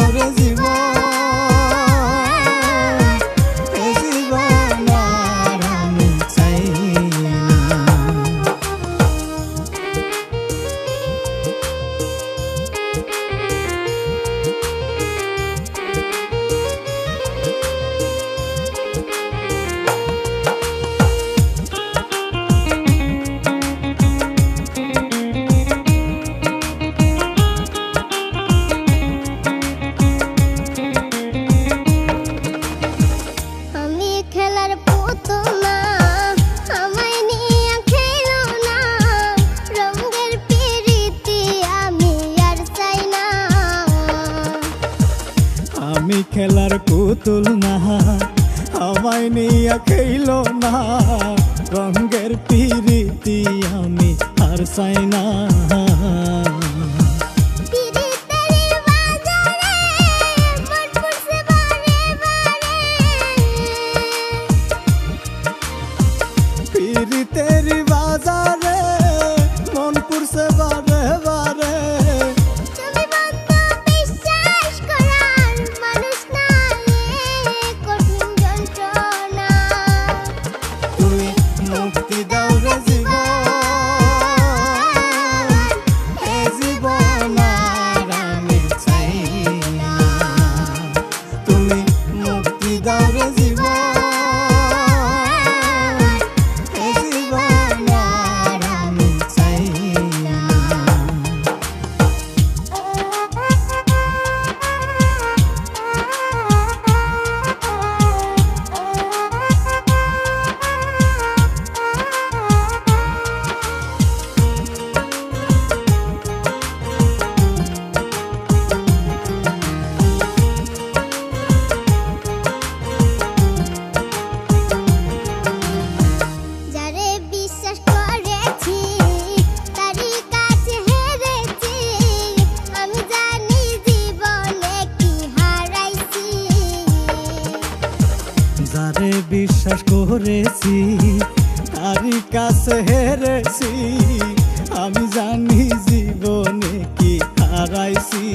দাও রে জীবন, এ জীবন আর আমি চাই না। আমি খেলার পুতুল না, আমায় নিয়ে খেলো না, রঙের পিরিতি আমি আর চাই না। পিরিতের বাজারে মন পুরছে বারে বারে, মুক্তি দাও রে জীবন, এ জীবন আর আমি চাই না। তুমি মুক্তি দাও রে জীবন, এ জীবন আর আমি চাই না। যারে বিশ্বাস করেছি তারই কাছে হেরেছি, আমি জানি জীবনে কি হারাইছি।